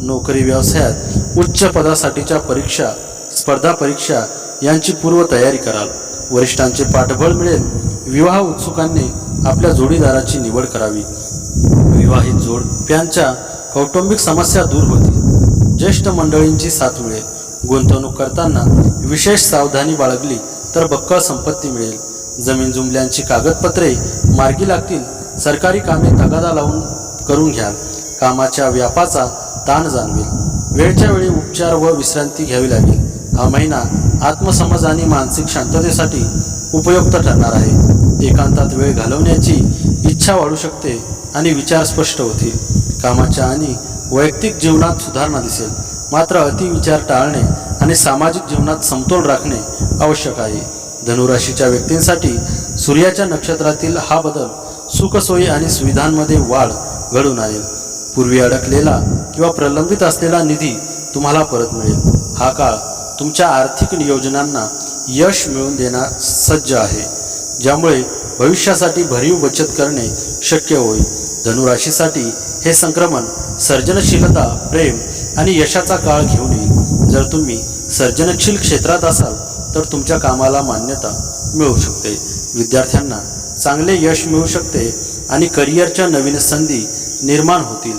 नोकरी व्यवसायात उच्च पदासाठीच्या परीक्षा, स्पर्धा परीक्षा यांची पूर्वतयारी कराल. वरिष्ठांचे पाठबळ मिळेल. विवाह उत्सुकांनी आपल्या जोडीदाराची निवड करावी. विवाहित जोडप्यांच्या कौटुंबिक समस्या दूर होतील. ज्येष्ठ मंडळींची साथ मिळेल. गुंतवणूक करताना विशेष सावधानी बाळगली तर बक्कळ संपत्ती मिळेल. जमीन जुमल्यांची कागदपत्रे मार्गी लागतील. सरकारी कामे तगादा लावून करून घ्याल. कामाच्या व्यापाचा ताण जाणवेल. वेळच्या वेळी उपचार व विश्रांती घ्यावी लागेल. हा महिना आत्मसमज आणि मानसिक शांततेसाठी उपयुक्त ठरणार आहे. एकांतात वेळ घालवण्याची इच्छा वाढू शकते आणि विचार स्पष्ट होतील. कामाच्या आणि वैयक्तिक जीवनात सुधारणा दिसेल. मात्र अतिविचार टाळणे आणि सामाजिक जीवनात समतोल राखणे आवश्यक आहे. धनुराशीच्या व्यक्तींसाठी सूर्याच्या नक्षत्रातील हा बदल सुखसोयी आणि सुविधांमध्ये वाढ घडून आणेल. पूर्वी अडकलेला किंवा प्रलंबित असलेला निधी तुम्हाला परत मिळेल. हा काळ तुमच्या आर्थिक नियोजनांना यश मिळवून देण्यास सज्ज आहे, ज्यामुळे भविष्यासाठी भरीव बचत करणे शक्य होईल. धनुराशीसाठी हे संक्रमण सर्जनशीलता, प्रेम आणि यशाचा काळ घेऊन येईल. जर तुम्ही सर्जनशील क्षेत्रात असाल तर तुमच्या कामाला मान्यता मिळू शकते. विद्यार्थ्यांना चांगले यश मिळू शकते आणि करिअरच्या नवीन संधी निर्माण होतील.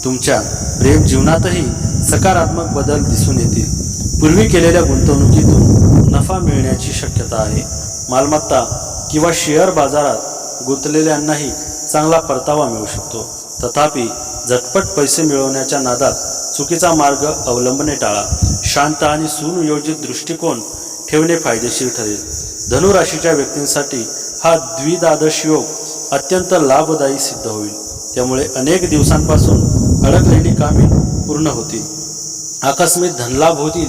तुमच्या प्रेम जीवनातही सकारात्मक बदल दिसून येतील. पूर्वी केलेल्या गुंतवणुकीतून नफा मिळण्याची शक्यता आहे. मालमत्ता किंवा शेअर बाजारात गुंतलेल्यांनाही चांगला परतावा मिळू शकतो. तथापि झटपट पैसे मिळवण्याच्या नादात चुकीचा मार्ग अवलंबणे टाळा. शांत आणि सुनियोजित दृष्टिकोन ठेवणे फायदेशीर ठरेल. धनुराशीच्या व्यक्तींसाठी हा द्विदादश योग अत्यंत लाभदायी सिद्ध होईल. त्यामुळे अनेक दिवसांपासून अडकलेली कामे पूर्ण होतील. आकस्मिक धनलाभ होतील.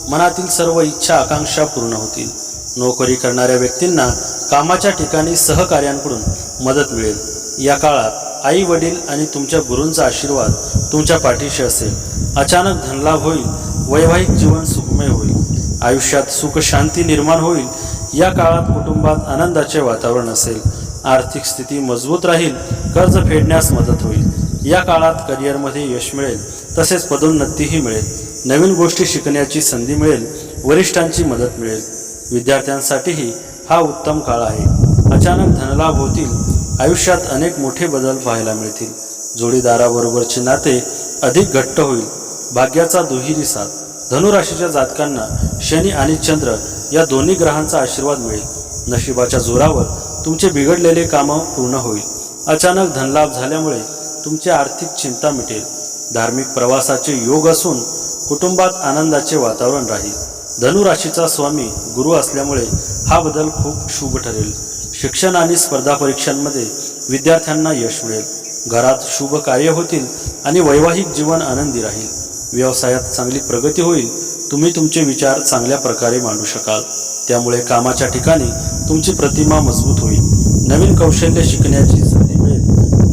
मनातील सर्व इच्छा आकांक्षा पूर्ण होतील. नोकरी करणाऱ्या व्यक्तींना कामाच्या ठिकाणी सहकार्यांकडून मदत मिळेल. या काळात आई वडील आणि तुमच्या गुरूंचा आशीर्वाद तुमच्या पाठीशी असेल. अचानक धनलाभ होईल. वैवाहिक जीवन सुखमय होईल. आयुष्यात सुख शांती निर्माण होईल. या काळात कुटुंबात आनंदाचे वातावरण असेल. आर्थिक स्थिती मजबूत राहील. कर्ज फेडण्यास मदत होईल. या काळात करिअरमध्ये यश मिळेल. तसेच पदोन्नतीही मिळेल. नवीन गोष्टी शिकण्याची संधी मिळेल. वरिष्ठांची मदत मिळेल. विद्यार्थ्यांसाठीही हा उत्तम काळ आहे. अचानक धनलाभ होतील. आयुष्यात अनेक मोठे बदल पाहायला मिळतील. जोडीदाराबरोबरचे नाते अधिक घट्ट होईल. भाग्याचा दुहेरी साथ. धनुराशीच्या जातकांना शनी आणि चंद्र या दोन्ही ग्रहांचा आशीर्वाद मिळेल. नशिबाच्या जोरावर तुमचे बिघडलेले कामं पूर्ण होईल. अचानक धनलाभ झाल्यामुळे तुमची आर्थिक चिंता मिटेल. धार्मिक प्रवासाचे योग असून कुटुंबात आनंदाचे वातावरण राहील. धनुराशीचा स्वामी गुरु असल्यामुळे हा बदल खूप शुभ ठरेल. शिक्षण आणि स्पर्धा परीक्षांमध्ये विद्यार्थ्यांना यश मिळेल. घरात शुभ कार्य होतील आणि वैवाहिक जीवन आनंदी राहील. व्यवसायात चांगली प्रगती होईल. तुम्ही तुमचे विचार चांगल्या प्रकारे मांडू शकाल. त्यामुळे कामाच्या ठिकाणी तुमची प्रतिमा मजबूत होईल. नवीन कौशल्य शिकण्याची संधी मिळेल,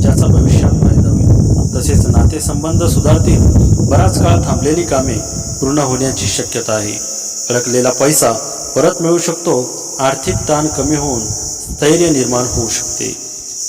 ज्याचा भविष्यात फायदा होईल. तसेच नातेसंबंध सुधारतील. बराच काळ थांबलेली कामे पूर्ण होण्याची शक्यता आहे. अडकलेला पैसा परत मिळू शकतो. आर्थिक ताण कमी होऊन स्थैर्य निर्माण होऊ शकते.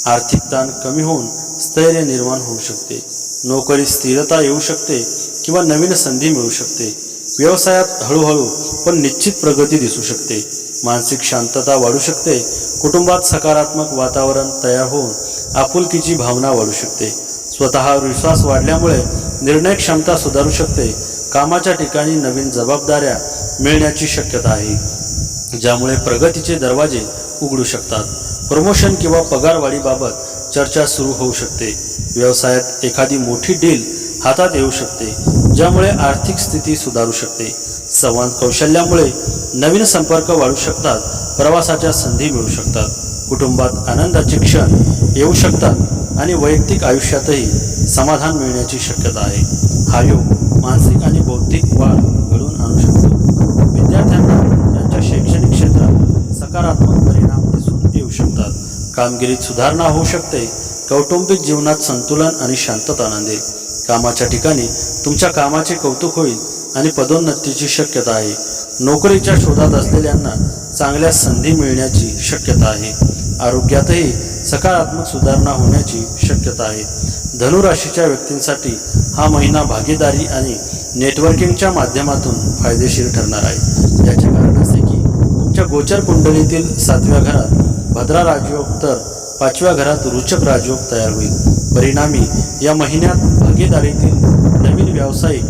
आर्थिक ताण कमी होऊन स्थैर्य निर्माण होऊ शकते. नोकरीत स्थिरता येऊ शकते किंवा नवीन संधी मिळू शकते. व्यवसायात हळूहळू पण निश्चित प्रगती दिसू शकते. मानसिक शांतता वाढू शकते. कुटुंबात सकारात्मक वातावरण तयार होऊन आपुलकीची भावना वाढू शकते. स्वतःवर विश्वास वाढल्यामुळे निर्णय क्षमता सुधारू शकते. कामाच्या ठिकाणी नवीन जबाबदाऱ्या मिळण्याची शक्यता आहे, ज्यामुळे प्रगतीचे दरवाजे उघडू शकतात. प्रमोशन किंवा पगारवाढीबाबत चर्चा सुरू होऊ शकते. व्यवसायात एखादी मोठी डील हातात येऊ शकते, ज्यामुळे आर्थिक स्थिती सुधारू शकते. संवाद कौशल्यामुळे नवीन संपर्क वाढू शकतात. प्रवासाच्या संधी मिळू शकतात. कुटुंबात आनंदाचे क्षण येऊ शकतात आणि वैयक्तिक आयुष्यातही समाधान मिळण्याची शक्यता आहे. हा योग मानसिक आणि बौद्धिक वाढ घडवून आणू शकतो. विद्यार्थ्यांना त्यांच्या शैक्षणिक क्षेत्रात सकारात्मक परिणाम दिसून येऊ शकतात. कामगिरीत सुधारणा होऊ शकते. कौटुंबिक जीवनात संतुलन आणि शांतता नांदेल. कामाच्या ठिकाणी तुमच्या कामाचे कौतुक होईल आणि पदोन्नतीची शक्यता आहे. नोकरीच्या शोधात असलेल्यांना चांगल्या संधी मिळण्याची शक्यता आहे. आरोग्यातही सकारात्मक सुधारणा होण्याची शक्यता आहे. धनुराशीच्या व्यक्तींसाठी हा महिना भागीदारी आणि नेटवर्किंगच्या माध्यमातून फायदेशीर ठरणार आहे. याचे कारण असे की तुमच्या गोचर कुंडलीतील 7व्या घरात भद्रा राजयोग तर 5व्या घरात रुचक राजयोग तयार होईल. परिणामी या महिन्यात भागीदारीतील नवीन व्यावसायिक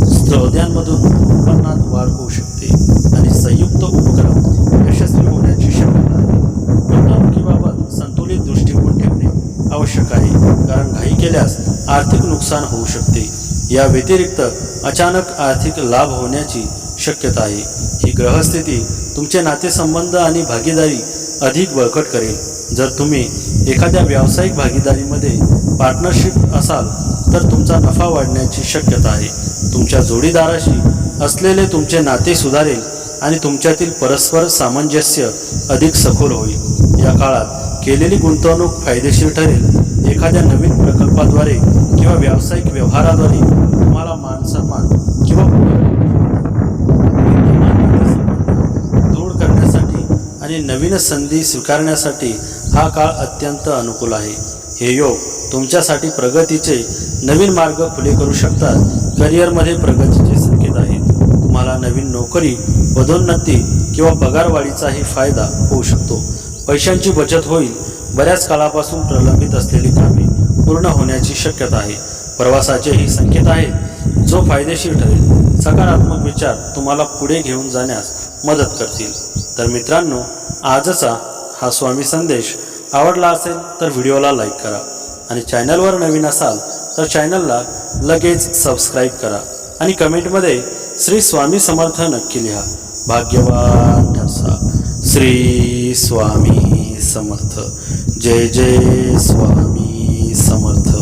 स्रोतांमधून उत्पन्नात वाढ होऊ शकते आणि संयुक्त उपक्रम यशस्वी होण्याची शक्यता आहे. गुंतवणुकीबाबत संतुलित दृष्टिकोन ठेवणे आवश्यक आहे, कारण घाई केल्यास आर्थिक नुकसान होऊ शकते. या व्यतिरिक्त अचानक आर्थिक लाभ होण्याची शक्यता आहे. ही ग्रहस्थिती तुमचे नातेसंबंध आणि भागीदारी अधिक बळकट करेल. जर तुम्ही एखाद्या व्यावसायिक भागीदारीमध्ये पार्टनरशिप असाल तर तुमचा नफा वाढण्याची शक्यता आहे. तुमच्या जोडीदाराशी असलेले तुमचे नाते सुधारेल आणि तुमच्यातील परस्पर सामंजस्य अधिक सखोल होईल. या काळात केलेली गुंतवणूक फायदेशीर ठरेल. एखाद्या नवीन प्रकल्पाद्वारे किंवा व्यावसायिक व्यवहाराद्वारे तुम्हाला मानसन्मान किंवा दृढ करण्यासाठी आणि नवीन संधी स्वीकारण्यासाठी हा काळ अत्यंत अनुकूल आहे. हे योग तुमच्यासाठी प्रगतीचे नवीन मार्ग खुले करू शकतात. करिअरमध्ये प्रगतीचे संकेत आहेत. तुम्हाला नवीन नोकरी, पदोन्नती किंवा पगारवाढीचाही फायदा होऊ शकतो. पैशांची बचत होईल. बऱ्याच काळापासून प्रलंबित असलेली कामे पूर्ण होण्याची शक्यता आहे. प्रवासाचेही संकेत आहेत, जो फायदेशीर ठरेल. सकारात्मक विचार तुम्हाला पुढे घेऊन जाण्यास मदत करतील. तर मित्रांनो, आजचा हा स्वामी संदेश आवडला असेल तर व्हिडिओला लाईक करा आणि चॅनलवर नवीन असाल तर चॅनलला लगेच सबस्क्राईब करा आणि कमेंटमध्ये श्री स्वामी समर्थ नक्की लिहा. भाग्यवान ठसा. श्री स्वामी समर्थ. जय जय स्वामी समर्थ.